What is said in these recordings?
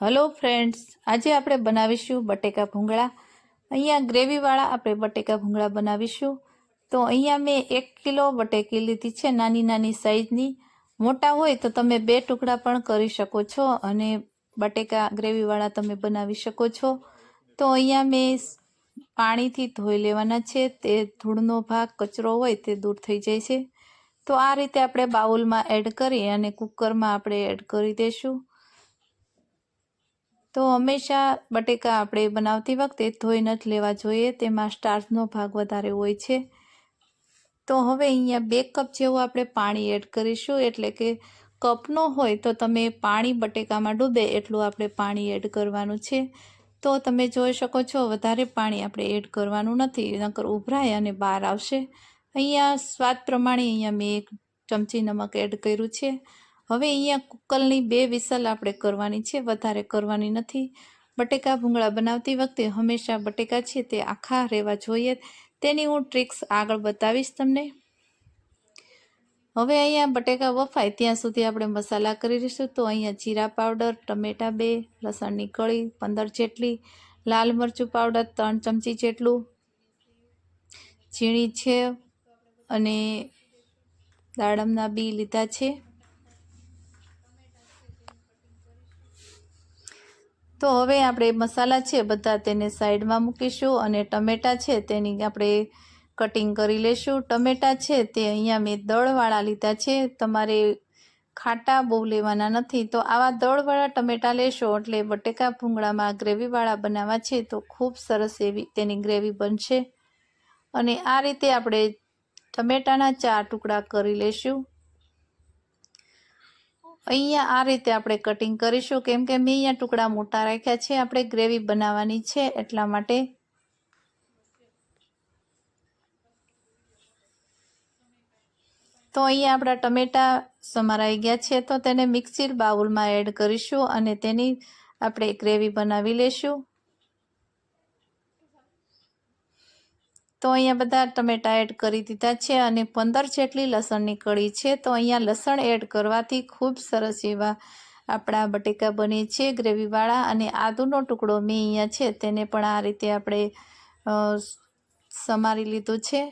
Hello friends, આજે આપણે બનાવીશું બટેકા ભૂંગળા। અહીંયા ગ્રેવીવાળા આપણે બટેકા ભૂંગળા બનાવીશું। તો અહીંયા મેં 1 કિલો બટેકી લીધી છે, નાની નાની સાઈઝની। મોટા હોય તો તમે 2 ટુકડા પણ કરી શકો છો અને બટેકા ગ્રેવીવાળા તમે બનાવી શકો છો। તો અહીંયા મેં પાણીથી ધોઈ લેવાના છે, તે ધૂળનો ભાગ કચરો હોય તે દૂર થઈ જાય છે। તો આ રીતે આપણે બાઉલમાં એડ કરી અને કુકરમાં આપણે એડ કરી દઈશું। તો હંમેશા બટેકા આપણે બનાવતી વખતે ધોઈ નથી લેવા જોઈએ, તેમાં સ્ટાર્ચનો ભાગ વધારે હોય છે। તો હવે અહીંયા 2 કપ જેવું આપણે પાણી એડ કરીશું, એટલે કે કપનો હોય તો તમે પાણી બટેકામાં ડૂબે એટલું આપણે પાણી એડ કરવાનું છે। તો તમે જોઈ શકો છો વધારે પાણી આપણે એડ કરવાનું નથી, નકર ઉભરાય અને બહાર આવશે। અહીંયા સ્વાદ પ્રમાણે અહીંયા મેં 1 ચમચી નમક એડ કર્યું છે। હવે અહીંયા કુકરની 2 વિસલ આપણે કરવાની છે, વધારે કરવાની નથી। બટેકા ભૂંગળા બનાવતી વખતે હંમેશા બટેકા છે તે આખા રહેવા જોઈએ, તેની હું ટ્રિક્સ આગળ બતાવીશ તમને। હવે અહીંયા બટેકા બફાય ત્યાં સુધી આપણે મસાલા કરી લઈશું। તો અહીંયા જીરા પાવડર, ટમેટા 2, લસણની કળી 15 જેટલી, લાલ મરચું પાવડર 3 ચમચી જેટલું, ઝીણી છે અને દાડમના બી લીધા છે। તો હવે આપણે મસાલા છે બધા તેને સાઈડમાં મૂકીશું અને ટમેટા છે તેની આપણે કટિંગ કરી લઈશું। ટમેટા છે તે અહીંયા મેં દળવાળા લીધા છે, તમારે ખાટા બહુ લેવાના નથી। તો આવા દળવાળા ટમેટા લેશો એટલે બટેકા ભૂંગળામાં ગ્રેવીવાળા બનાવવા છે તો ખૂબ સરસ એવી તેની ગ્રેવી બનશે। અને આ રીતે આપણે ટમેટાના 4 ટુકડા કરી લઈશું। અહીંયા આ રીતે આપણે કટિંગ કરીશું, કેમ કે મેં અહીંયા ટુકડા મોટા રાખ્યા છે, આપણે ગ્રેવી બનાવવાની છે એટલા માટે। તો અહીંયા આપણા ટમેટા સમારાઈ ગયા છે, તો તેને મિક્સર બાઉલમાં એડ કરીશું અને તેની આપણે ગ્રેવી બનાવી લેશું। તો અહીંયા બધા ટમેટા એડ કરી દીધા છે અને 15 જેટલી લસણની કળી છે। તો અહીંયા લસણ એડ કરવાથી ખૂબ સરસ એવા આપણા બટેકા બને છે ગ્રેવીવાળા। અને આદુનો ટુકડો મેં અહીંયા છે તેને પણ આ રીતે આપણે સમારી લીધું છે।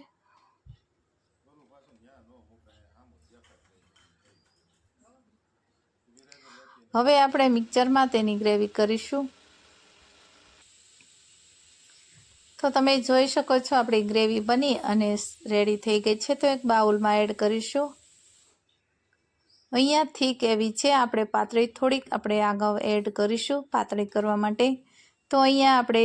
હવે આપણે મિક્સરમાં તેની ગ્રેવી કરીશું। તો તમે જોઈ શકો છો આપણી ગ્રેવી બની અને રેડી થઈ ગઈ છે। તો એક બાઉલમાં એડ કરીશું। અહીંયા થીક એવી છે, આપણે પાતળી થોડીક આપણે આગળ એડ કરીશું પાતળી કરવા માટે। તો અહીંયા આપણે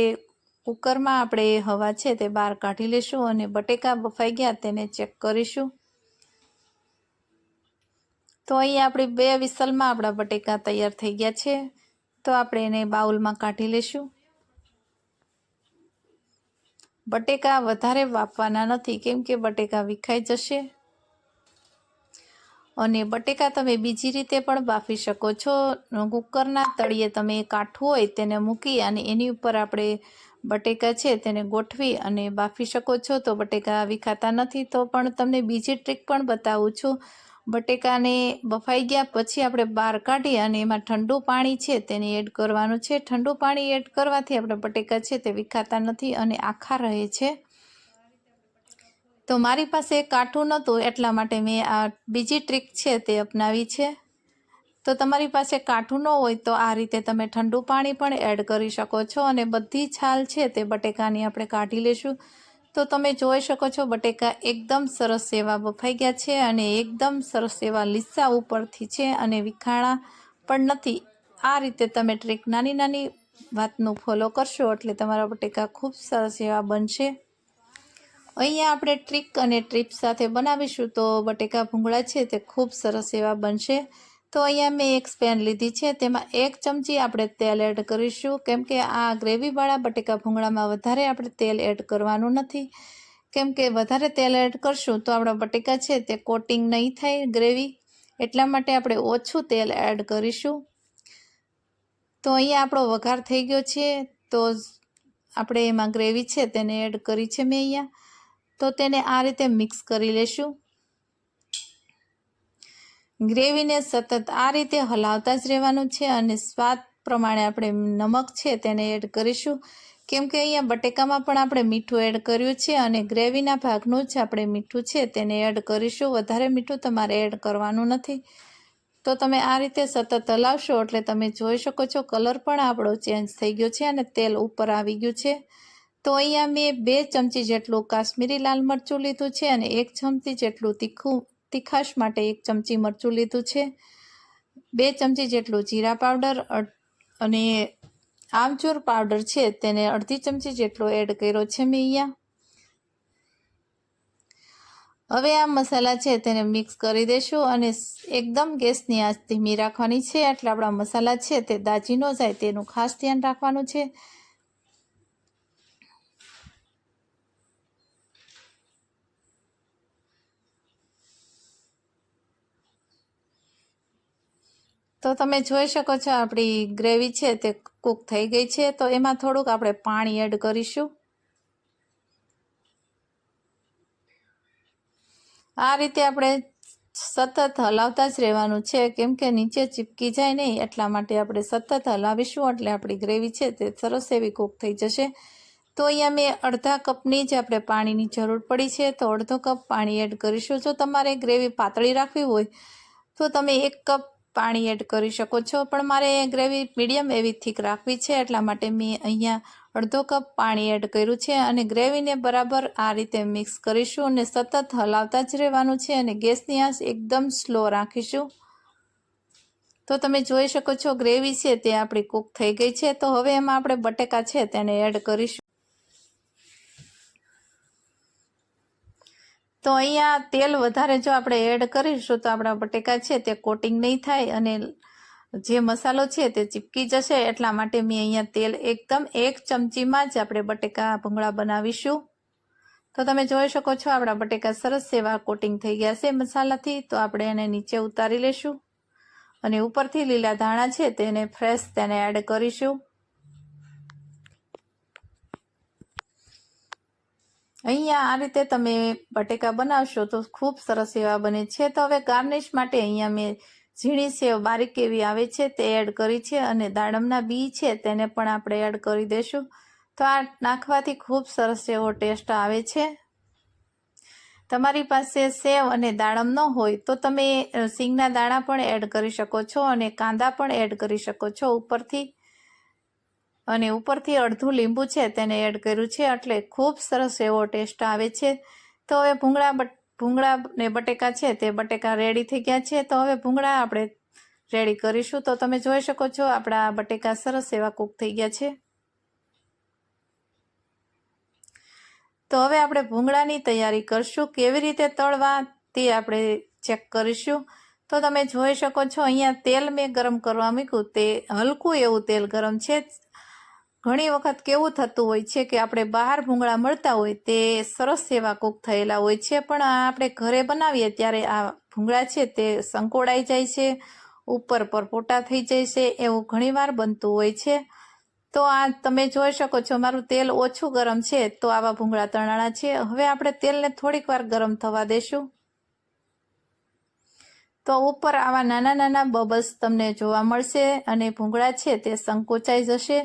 કુકરમાં આપણે હવા છે તે બહાર કાઢી લઈશું અને બટેકા બફાઈ ગયા તેને ચેક કરીશું। તો અહીંયા આપણી 2 વિસલમાં આપણા બટેકા તૈયાર થઈ ગયા છે। તો આપણે એને બાઉલમાં કાઢી લઈશું। બટેકા વધારે બાફવાના નથી, કેમ કે બટેકા વિખાઈ જશે। અને બટેકા તમે બીજી રીતે પણ બાફી શકો છો। કુકરના તળિયે તમે કાઠું હોય તેને મૂકી અને એની ઉપર આપણે બટેકા છે તેને ગોઠવી અને બાફી શકો છો, તો બટેકા વિખાતા નથી। તો પણ તમને બીજી ટ્રીક પણ બતાવું છું। બટેકાને બફાઈ ગયા પછી આપણે બહાર કાઢી અને એમાં ઠંડુ પાણી છે તેને એડ કરવાનું છે। ઠંડુ પાણી એડ કરવાથી આપણા બટેકા છે તે વિખાતા નથી અને આખા રહે છે। તો મારી પાસે કાઠું નહોતું એટલા માટે મેં આ બીજી ટ્રીક છે તે અપનાવી છે। તો તમારી પાસે કાઠું ન હોય તો આ રીતે તમે ઠંડુ પાણી પણ એડ કરી શકો છો અને બધી છાલ છે તે બટેકાની આપણે કાઢી લેશું। તો તમે જોઈ શકો છો બટેકા એકદમ સરસ એવા બફાઈ ગયા છે અને એકદમ સરસ એવા લીસા ઉપરથી છે અને વિખાણા પણ નથી। આ રીતે તમે ટ્રીક નાની નાની વાતનું ફોલો કરશો એટલે તમારા બટેકા ખૂબ સરસ એવા બનશે। અહીંયા આપણે ટ્રીક અને ટિપ્સ સાથે બનાવીશું તો બટેકા ભૂંગળા છે તે ખૂબ સરસ એવા બનશે। તો અહીંયા મેં એક સ્પેન લીધી છે, તેમાં 1 ચમચી આપણે તેલ એડ કરીશું, કેમ કે આ ગ્રેવીવાળા બટેકા ભૂંગળામાં વધારે આપણે તેલ એડ કરવાનું નથી, કેમ કે વધારે તેલ એડ કરશું તો આપણા બટેકા છે તે કોટિંગ નહીં થાય ગ્રેવી, એટલા માટે આપણે ઓછું તેલ એડ કરીશું। તો અહીંયા આપણો વઘાર થઈ ગયો છે, તો આપણે એમાં ગ્રેવી છે તેને એડ કરી છે મેં અહીંયા। તો તેને આ રીતે મિક્સ કરી લેશું। ગ્રેવીને સતત આ રીતે હલાવતા જ રહેવાનું છે અને સ્વાદ પ્રમાણે આપણે નમક છે તેને એડ કરીશું, કેમ કે અહીંયા બટેકામાં પણ આપણે મીઠું એડ કર્યું છે અને ગ્રેવીના ભાગનું જ આપણે મીઠું છે તેને એડ કરીશું. વધારે મીઠું તમારે એડ કરવાનું નથી. તો તમે આ રીતે સતત હલાવશો એટલે તમે જોઈ શકો છો કલર પણ આપણો ચેન્જ થઈ ગયો છે અને તેલ ઉપર આવી ગયું છે. તો અહીંયા મેં 2 ચમચી જેટલું કાશ્મીરી લાલ મરચું લીધું છે અને 1 ચમચી જેટલું તીખાશ માટે 1 ચમચી મરચું લીધું છે. 2 ચમચી જેટલું જીરા પાવડર અને આમચૂર પાવડર છે તેને અડધી ચમચી જેટલો એડ કર્યો છે મેં અહીંયા. હવે આ મસાલા છે તેને મિક્સ કરી દેશું અને એકદમ ગેસની આંચ ધીમી રાખવાની છે, એટલે આપણા મસાલા છે તે દાજી ન જાય તેનું ખાસ ધ્યાન રાખવાનું છે. તો તમે જોઈ શકો છો આપણી ગ્રેવી છે તે કૂક થઈ ગઈ છે. તો એમાં થોડુંક આપણે પાણી એડ કરીશું. આ રીતે આપણે સતત હલાવતા જ રહેવાનું છે, કેમ કે નીચે ચીપકી જાય નહીં એટલા માટે આપણે સતત હલાવીશું એટલે આપણી ગ્રેવી છે તે સરસ એવી કૂક થઈ જશે. તો અહીંયા મેં અડધા કપની જ આપણે પાણીની જરૂર પડી છે, તો અડધો કપ પાણી એડ કરીશું. જો તમારે ગ્રેવી પાતળી રાખવી હોય તો તમે 1 કપ પાણી એડ કરી શકો છો, પણ મારે ગ્રેવી મીડિયમ એવી થીક રાખવી છે એટલા માટે મેં અહીંયા અડધો કપ પાણી એડ કર્યું છે અને ગ્રેવીને બરાબર આ રીતે મિક્સ કરીશું અને સતત હલાવતા જ રહેવાનું છે અને ગેસની આંચ એકદમ સ્લો રાખીશું. તો તમે જોઈ શકો છો ગ્રેવી છે તે આપણી કૂક થઈ ગઈ છે. તો હવે એમાં આપણે બટેકા છે તેને એડ કરીશું. તો અહીંયા તેલ વધારે જો આપણે એડ કરીશું તો આપણા બટેકા છે તે કોટિંગ નહીં થાય અને જે મસાલો છે તે ચીપકી જશે, એટલા માટે મેં અહીંયા તેલ એકદમ 1 ચમચીમાં જ આપણે બટેકા ભૂંગળા બનાવીશું. તો તમે જોઈ શકો છો આપણા બટેકા સરસ એવા કોટિંગ થઈ ગયા છે મસાલાથી. તો આપણે એને નીચે ઉતારી લેશું અને ઉપરથી લીલા ધાણા છે તેને ફ્રેશ તેને એડ કરીશું. અહીંયા આ રીતે તમે બટેકા બનાવશો તો ખૂબ સરસ એવા બને છે. તો હવે ગાર્નિશ માટે અહીંયા મેં ઝીણી સેવ બારીક એવી આવે છે તે એડ કરી છે અને દાડમના બી છે તેને પણ આપણે એડ કરી દઈશું. તો આ નાખવાથી ખૂબ સરસ એવો ટેસ્ટ આવે છે. તમારી પાસે સેવ અને દાડમ ન હોય તો તમે સિંગના દાણા પણ એડ કરી શકો છો અને કાંદા પણ એડ કરી શકો છો ઉપરથી. અને ઉપરથી અડધું લીંબુ છે તેને એડ કર્યું છે એટલે ખૂબ સરસ એવો ટેસ્ટ આવે છે. તો હવે ભૂંગળા ને બટેકા છે તે બટેકા રેડી થઈ ગયા છે. તો હવે ભૂંગળા આપણે રેડી કરીશું. તો તમે જોઈ શકો છો આપણા બટેકા સરસ એવા કૂક થઈ ગયા છે. તો હવે આપણે ભૂંગળાની તૈયારી કરશું. કેવી રીતે તળવા તે આપણે ચેક કરીશું. તો તમે જોઈ શકો છો અહીંયા તેલ મેં ગરમ કરવા મૂક્યું, તે હલકું એવું તેલ ગરમ છે. ઘણી વખત કેવું થતું હોય છે કે આપણે બહાર ભૂંગળા મળતા હોય તે સરસ એવા કૂક થયેલા હોય છે, પણ આપણે ઘરે બનાવીએ ત્યારે આ ભૂંગળા છે તે સંકોડાઈ જાય છે, ઉપર પરપોટા થઈ જાય છે, એવું ઘણીવાર બનતું હોય છે. તો આ તમે જોઈ શકો છો મારું તેલ ઓછું ગરમ છે તો આવા ભૂંગળા તળાણા છે. હવે આપણે તેલને થોડીક વાર ગરમ થવા દેશું. તો ઉપર આવા નાના નાના બબલ્સ તમને જોવા મળશે અને ભૂંગળા છે તે સંકોચાઈ જશે.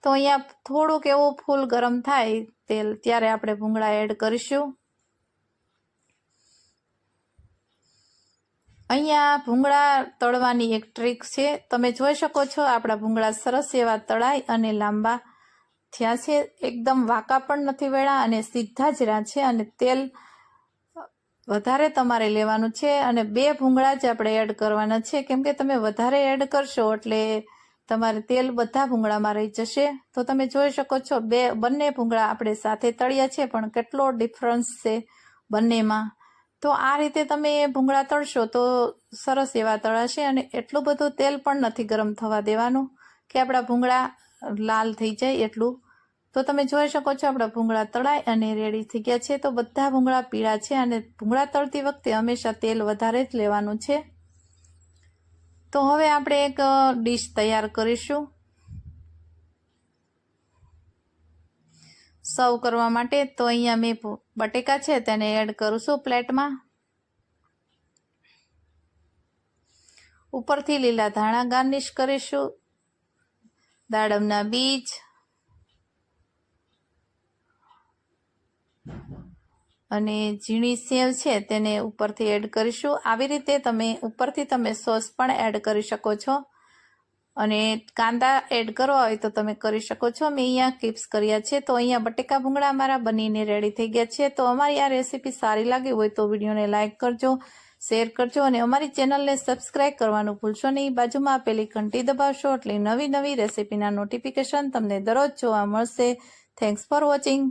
તો અહીંયા થોડુંક એવું ફૂલ ગરમ થાય તેલ ત્યારે આપણે ભૂંગળા એડ કરીશું. અહીંયા ભૂંગળા તળવાની એક ટ્રીક છે. તમે જોઈ શકો છો આપણા ભૂંગળા સરસ એવા તળાઈ અને લાંબા થયા છે. એકદમ વાંકા પણ નથી વળ્યા અને સીધા જ રહ્યા છે અને તેલ વધારે તમારે લેવાનું છે અને 2 ભૂંગળા જ આપણે એડ કરવાના છે, કેમ કે તમે વધારે એડ કરશો એટલે તમારે તેલ બધા ભૂંગળામાં રહી જશે. તો તમે જોઈ શકો છો બંને ભૂંગળા આપણે સાથે તળ્યા છે પણ કેટલો ડિફરન્સ છે બંનેમાં. તો આ રીતે તમે ભૂંગળા તળશો તો સરસ એવા તળાશે અને એટલું બધું તેલ પણ નથી ગરમ થવા દેવાનું કે આપણા ભૂંગળા લાલ થઈ જાય એટલું. તો તમે જોઈ શકો છો આપણા ભૂંગળા તળાઈ અને રેડી થઈ ગયા છે. તો બધા ભૂંગળા પીળા છે અને ભૂંગળા તળતી વખતે હંમેશા તેલ વધારે જ લેવાનું છે. તો હવે આપણે એક ડીશ તૈયાર કરીશું સર્વ કરવા માટે. તો અહીંયા મેં બટેકા છે તેને એડ કરું છું પ્લેટમાં. ઉપરથી લીલા ધાણા ગાર્નિશ કરીશું દાડમના બીજ, અને ઝીણી સેવ છે તેને ઉપરથી એડ કરીશું. આવી રીતે ઉપરથી તમે સોસ પણ એડ કરી શકો છો, અને કાંદા એડ કરવા હોય તો તમે કરી શકો છો. મેં અહીંયા કિપ્સ કર્યા છે. તો અહીંયા બટેકા ભૂંગળા અમારા બનીને રેડી થઈ ગયા છે. તો અમારી આ રેસીપી સારી લાગી હોય તો વિડીયોને લાઇક કરજો, શેર કરજો, અને અમારી ચેનલને સબસ્ક્રાઇબ કરવાનું ભૂલશો નહીં. બાજુમાં આપેલી ઘંટી દબાવશો એટલે નવી રેસીપીના નોટિફિકેશન તમને દરરોજ જોવા મળશે. Thanks for watching.